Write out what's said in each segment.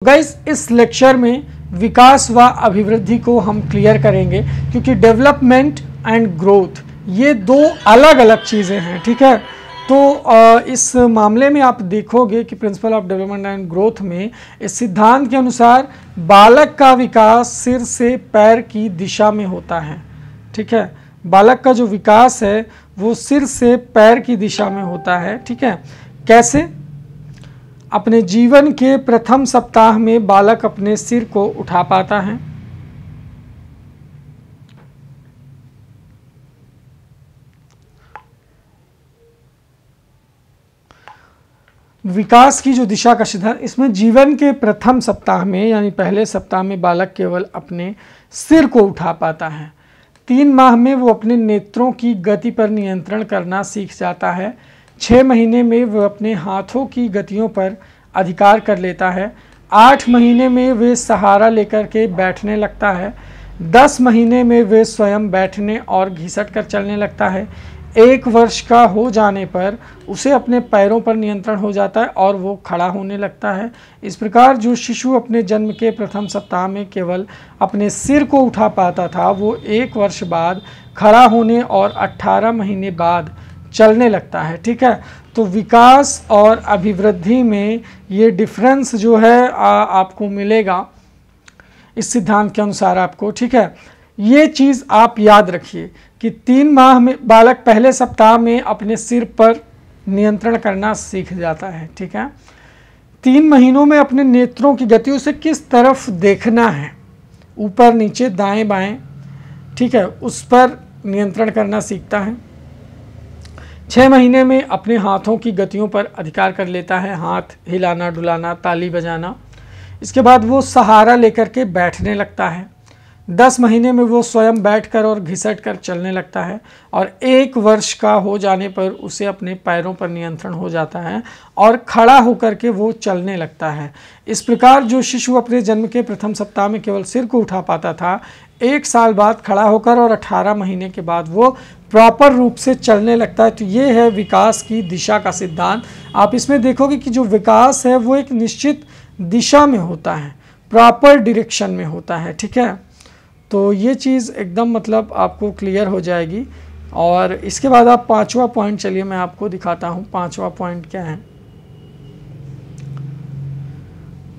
Guys इस lecture में विकास व अभिवृद्धि को हम क्लियर करेंगे, क्योंकि डेवलपमेंट एंड ग्रोथ ये दो अलग अलग चीज़ें हैं। ठीक है, तो इस मामले में आप देखोगे कि principle of development and growth में इस सिद्धांत के अनुसार बालक का विकास सिर से पैर की दिशा में होता है। ठीक है, बालक का जो विकास है वो सिर से पैर की दिशा में होता है। ठीक है, कैसे? अपने जीवन के प्रथम सप्ताह में बालक अपने सिर को उठा पाता है। विकास की जो दिशा का सिद्धांत, इसमें जीवन के प्रथम सप्ताह में यानी पहले सप्ताह में बालक केवल अपने सिर को उठा पाता है। 3 माह में वो अपने नेत्रों की गति पर नियंत्रण करना सीख जाता है। 6 महीने में वह अपने हाथों की गतियों पर अधिकार कर लेता है। 8 महीने में वे सहारा लेकर के बैठने लगता है। 10 महीने में वे स्वयं बैठने और घिसट कर चलने लगता है। 1 वर्ष का हो जाने पर उसे अपने पैरों पर नियंत्रण हो जाता है और वो खड़ा होने लगता है। इस प्रकार जो शिशु अपने जन्म के प्रथम सप्ताह में केवल अपने सिर को उठा पाता था, वो 1 वर्ष बाद खड़ा होने और 18 महीने बाद चलने लगता है। ठीक है, तो विकास और अभिवृद्धि में ये डिफरेंस जो है आपको मिलेगा इस सिद्धांत के अनुसार आपको। ठीक है, ये चीज़ आप याद रखिए कि 3 माह में बालक पहले सप्ताह में अपने सिर पर नियंत्रण करना सीख जाता है। ठीक है, 3 महीनों में अपने नेत्रों की गति से किस तरफ देखना है, ऊपर नीचे दाएं बाएं, ठीक है, उस पर नियंत्रण करना सीखता है। 6 महीने में अपने हाथों की गतियों पर अधिकार कर लेता है, हाथ हिलाना डुलाना, ताली बजाना। इसके बाद वो सहारा लेकर के बैठने लगता है। 10 महीने में वो स्वयं बैठकर और घिसट कर चलने लगता है और 1 वर्ष का हो जाने पर उसे अपने पैरों पर नियंत्रण हो जाता है और खड़ा होकर के वो चलने लगता है। इस प्रकार जो शिशु अपने जन्म के प्रथम सप्ताह में केवल सिर को उठा पाता था, 1 साल बाद खड़ा होकर और 18 महीने के बाद वो प्रॉपर रूप से चलने लगता है। तो ये है विकास की दिशा का सिद्धांत। आप इसमें देखोगे कि जो विकास है वो एक निश्चित दिशा में होता है, प्रॉपर डायरेक्शन में होता है। ठीक है, तो ये चीज़ एकदम मतलब आपको क्लियर हो जाएगी। और इसके बाद आप 5वां पॉइंट, चलिए मैं आपको दिखाता हूँ 5वां पॉइंट क्या है।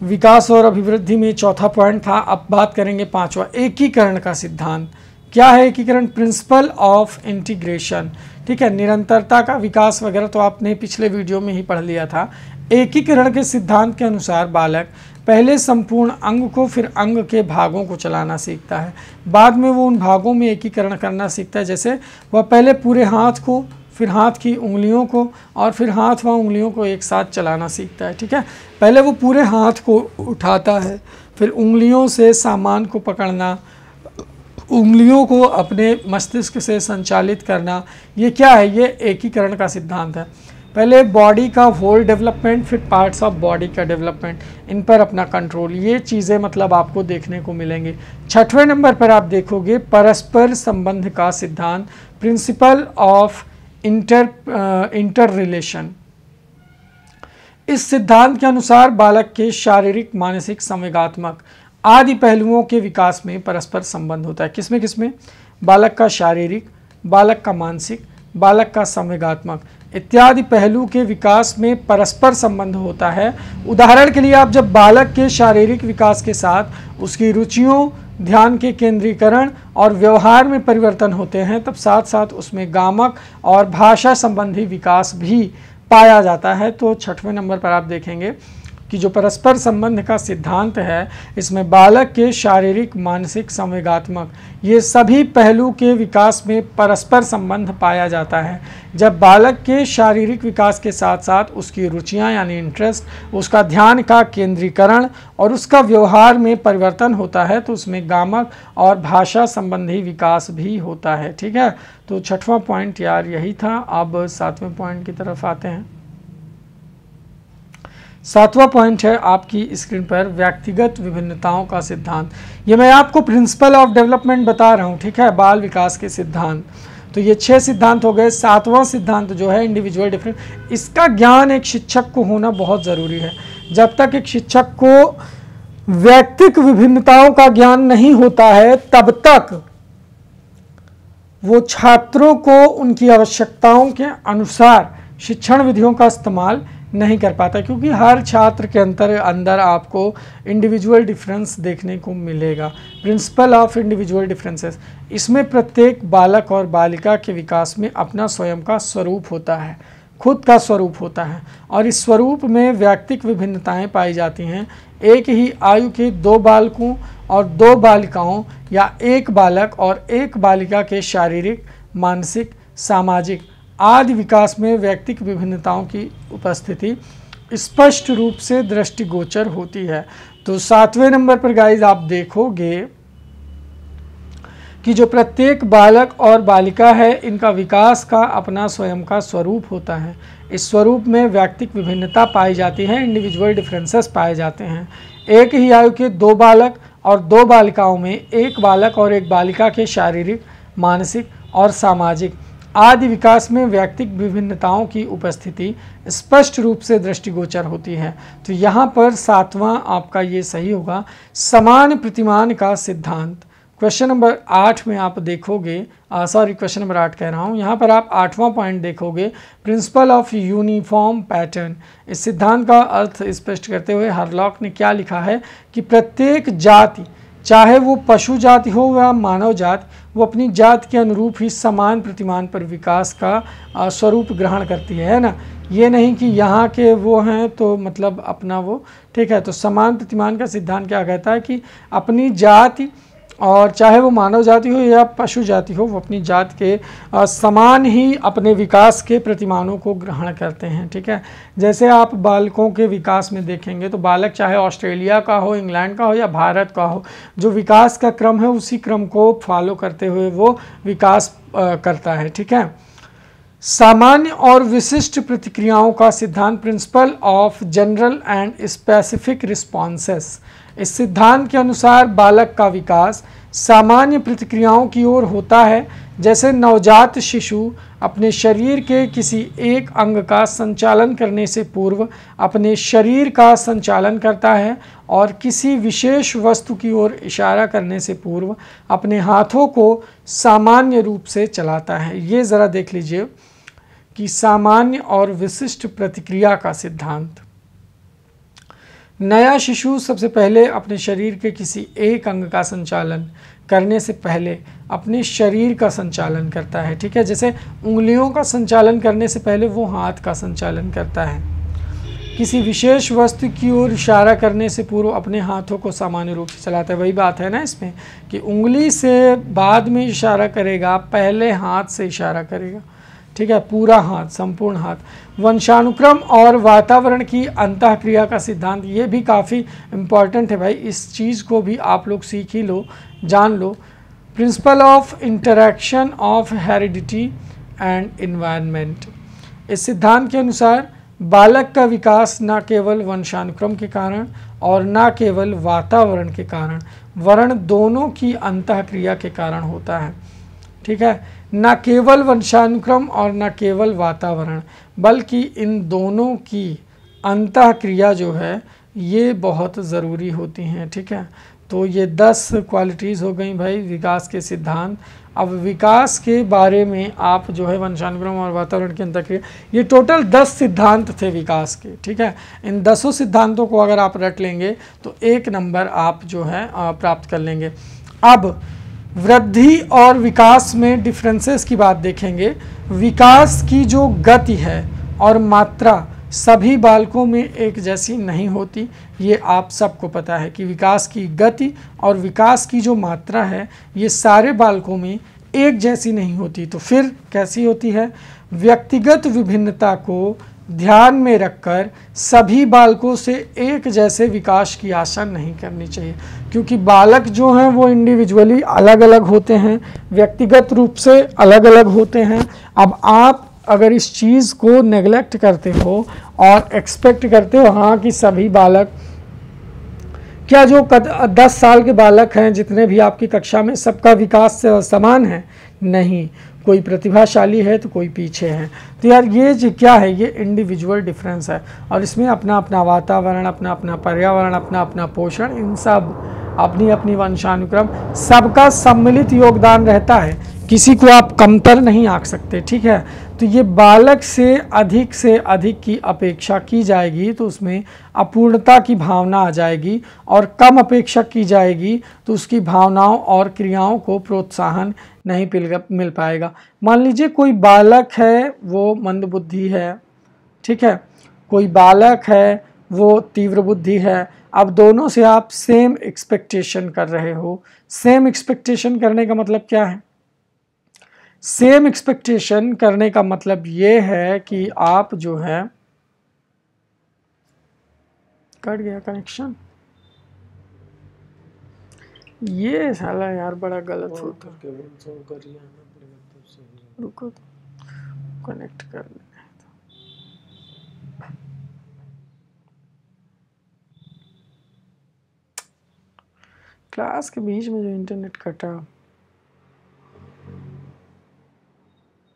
विकास और अभिवृद्धि में 4था पॉइंट था, अब बात करेंगे 5वां, एकीकरण का सिद्धांत। क्या है एकीकरण? Principle of integration. ठीक है, निरंतरता का विकास वगैरह तो आपने पिछले वीडियो में ही पढ़ लिया था। एकीकरण के सिद्धांत के अनुसार बालक पहले संपूर्ण अंग को, फिर अंग के भागों को चलाना सीखता है। बाद में वो उन भागों में एकीकरण करना सीखता है। जैसे वह पहले पूरे हाथ को, फिर हाथ की उंगलियों को और फिर हाथ व उंगलियों को एक साथ चलाना सीखता है। ठीक है, पहले वो पूरे हाथ को उठाता है, फिर उंगलियों से सामान को पकड़ना, उंगलियों को अपने मस्तिष्क से संचालित करना। ये क्या है? ये एकीकरण का सिद्धांत है। पहले बॉडी का होल डेवलपमेंट, फिर पार्ट्स ऑफ बॉडी का डेवलपमेंट, इन पर अपना कंट्रोल, ये चीज़ें मतलब आपको देखने को मिलेंगी। 6वें नंबर पर आप देखोगे परस्पर संबंध का सिद्धांत, प्रिंसिपल ऑफ इंटर रिलेशन। इस सिद्धांत के अनुसार बालक के शारीरिक, मानसिक, संवेगात्मक आदि पहलुओं के विकास में परस्पर संबंध होता है। किसमें किसमें? बालक का शारीरिक, बालक का मानसिक, बालक का संवेगात्मक इत्यादि पहलू के विकास में परस्पर संबंध होता है। उदाहरण के लिए आप जब बालक के शारीरिक विकास के साथ उसकी रुचियों, ध्यान के केंद्रीकरण और व्यवहार में परिवर्तन होते हैं, तब साथ साथ उसमें गामक और भाषा संबंधी विकास भी पाया जाता है। तो 6वें नंबर पर आप देखेंगे कि जो परस्पर संबंध का सिद्धांत है, इसमें बालक के शारीरिक, मानसिक, संवेगात्मक ये सभी पहलू के विकास में परस्पर संबंध पाया जाता है। जब बालक के शारीरिक विकास के साथ साथ उसकी रुचियां यानी इंटरेस्ट, उसका ध्यान का केंद्रीकरण और उसका व्यवहार में परिवर्तन होता है, तो उसमें गामक और भाषा संबंधी विकास भी होता है। ठीक है, तो 6वां पॉइंट यार यही था। अब 7वें पॉइंट की तरफ आते हैं। 7वां पॉइंट है आपकी स्क्रीन पर व्यक्तिगत विभिन्नताओं का सिद्धांत। ये मैं आपको प्रिंसिपल ऑफ डेवलपमेंट बता रहा हूँ। ठीक है, बाल विकास के सिद्धांत। तो ये 6 सिद्धांत हो गए। 7वां सिद्धांत जो है इंडिविजुअल डिफरेंस, इसका ज्ञान एक शिक्षक को होना बहुत ज़रूरी है। जब तक एक शिक्षक को व्यक्तिक विभिन्नताओं का ज्ञान नहीं होता है तब तक वो छात्रों को उनकी आवश्यकताओं के अनुसार शिक्षण विधियों का इस्तेमाल नहीं कर पाता, क्योंकि हर छात्र के अंदर आपको इंडिविजुअल डिफरेंस देखने को मिलेगा। प्रिंसिपल ऑफ इंडिविजुअल डिफरेंसेस, इसमें प्रत्येक बालक और बालिका के विकास में अपना स्वयं का स्वरूप होता है, खुद का स्वरूप होता है, और इस स्वरूप में व्यक्तिक विभिन्नताएं पाई जाती हैं। एक ही आयु के दो बालकों और दो बालिकाओं या एक बालक और एक बालिका के शारीरिक, मानसिक, सामाजिक आदि विकास में व्यक्तिक विभिन्नताओं की उपस्थिति स्पष्ट रूप से दृष्टिगोचर होती है। तो 7वें नंबर पर गाइस आप देखोगे कि जो प्रत्येक बालक और बालिका है, इनका विकास का अपना स्वयं का स्वरूप होता है। इस स्वरूप में व्यक्तिक विभिन्नता पाई जाती है, इंडिविजुअल डिफरेंसेस पाए जाते हैं। एक ही आयु के दो बालक और दो बालिकाओं में एक बालक और एक बालिका के शारीरिक, मानसिक और सामाजिक आदि विकास में व्यक्तिक विभिन्नताओं की उपस्थिति स्पष्ट रूप से दृष्टिगोचर होती है। तो यहाँ पर 7वां आपका ये सही होगा, समान प्रतिमान का सिद्धांत। क्वेश्चन नंबर 8 में आप देखोगे, क्वेश्चन नंबर 8 कह रहा हूँ, यहाँ पर आप 8वां पॉइंट देखोगे, प्रिंसिपल ऑफ यूनिफॉर्म पैटर्न। इस सिद्धांत का अर्थ स्पष्ट करते हुए हरलॉक ने क्या लिखा है कि प्रत्येक जाति, चाहे वो पशु जाति हो या मानव जाति, वो अपनी जाति के अनुरूप ही समान प्रतिमान पर विकास का स्वरूप ग्रहण करती है ना। ये नहीं कि यहाँ के वो हैं तो मतलब अपना वो, ठीक है। तो समान प्रतिमान का सिद्धांत क्या कहता है कि अपनी जाति, और चाहे वो मानव जाति हो या पशु जाति हो, वो अपनी जाति के समान ही अपने विकास के प्रतिमानों को ग्रहण करते हैं, ठीक है। जैसे आप बालकों के विकास में देखेंगे तो बालक चाहे ऑस्ट्रेलिया का हो, इंग्लैंड का हो या भारत का हो, जो विकास का क्रम है उसी क्रम को फॉलो करते हुए वो विकास करता है, ठीक है। सामान्य और विशिष्ट प्रतिक्रियाओं का सिद्धांत, principle of general and specific responses. इस सिद्धांत के अनुसार बालक का विकास सामान्य प्रतिक्रियाओं की ओर होता है। जैसे नवजात शिशु अपने शरीर के किसी एक अंग का संचालन करने से पूर्व अपने शरीर का संचालन करता है और किसी विशेष वस्तु की ओर इशारा करने से पूर्व अपने हाथों को सामान्य रूप से चलाता है। ये ज़रा देख लीजिए कि सामान्य और विशिष्ट प्रतिक्रिया का सिद्धांत। नया शिशु सबसे पहले अपने शरीर के किसी एक अंग का संचालन करने से पहले अपने शरीर का संचालन करता है, ठीक है। जैसे उंगलियों का संचालन करने से पहले वो हाथ का संचालन करता है। किसी विशेष वस्तु की ओर इशारा करने से पूर्व अपने हाथों को सामान्य रूप से चलाता है। वही बात है ना इसमें कि उंगली से बाद में इशारा करेगा, पहले हाथ से इशारा करेगा, ठीक है, पूरा हाथ, संपूर्ण हाथ। वंशानुक्रम और वातावरण की अंतःक्रिया का सिद्धांत, ये भी काफ़ी इम्पॉर्टेंट है भाई, इस चीज़ को भी आप लोग सीख ही लो, जान लो। Principle of interaction of heredity and environment. इस सिद्धांत के अनुसार बालक का विकास न केवल वंशानुक्रम के कारण और न केवल वातावरण के कारण, वर्ण दोनों की अंतःक्रिया के कारण होता है, ठीक है। न केवल वंशानुक्रम और न केवल वातावरण, बल्कि इन दोनों की अंतःक्रिया जो है ये बहुत ज़रूरी होती हैं, ठीक है। तो ये 10 क्वालिटीज़ हो गई भाई विकास के सिद्धांत। अब विकास के बारे में आप जो है वंशानुक्रम और वातावरण की अंतःक्रिया, ये टोटल 10 सिद्धांत थे विकास के, ठीक है। इन 10 सिद्धांतों को अगर आप रट लेंगे तो 1 नंबर आप जो है प्राप्त कर लेंगे। अब वृद्धि और विकास में डिफरेंसेस की बात देखेंगे। विकास की जो गति है और मात्रा सभी बालकों में एक जैसी नहीं होती, ये आप सबको पता है कि विकास की गति और विकास की जो मात्रा है ये सारे बालकों में एक जैसी नहीं होती। तो फिर कैसी होती है? व्यक्तिगत विभिन्नता को ध्यान में रखकर सभी बालकों से एक जैसे विकास की आशा नहीं करनी चाहिए, क्योंकि बालक जो हैं वो इंडिविजुअली अलग अलग होते हैं, व्यक्तिगत रूप से अलग अलग होते हैं। अब आप अगर इस चीज़ को नेग्लेक्ट करते हो और एक्सपेक्ट करते हो हाँ कि सभी बालक, क्या जो 10 साल के बालक हैं जितने भी आपकी कक्षा में, सबका विकास समान है? नहीं, कोई प्रतिभाशाली है तो कोई पीछे है। तो यार ये जो क्या है, ये इंडिविजुअल डिफरेंस है, और इसमें अपना अपना वातावरण, अपना अपना पर्यावरण, अपना अपना पोषण, इन सब अपनी अपनी वंशानुक्रम, सबका सम्मिलित योगदान रहता है, किसी को आप कमतर नहीं आंक सकते, ठीक है। तो ये बालक से अधिक की अपेक्षा की जाएगी तो उसमें अपूर्णता की भावना आ जाएगी, और कम अपेक्षा की जाएगी तो उसकी भावनाओं और क्रियाओं को प्रोत्साहन नहीं मिल पाएगा। मान लीजिए कोई बालक है वो मंदबुद्धि है, ठीक है, कोई बालक है वो तीव्र बुद्धि है। अब दोनों से आप सेम एक्सपेक्टेशन कर रहे हो। सेम एक्सपेक्टेशन करने का मतलब क्या है? सेम एक्सपेक्टेशन करने का मतलब ये है कि आप जो है, कट गया कनेक्शन, ये साला यार बड़ा गलत होता। रुको कनेक्ट कर ले। क्लास के बीच में जो इंटरनेट कटा।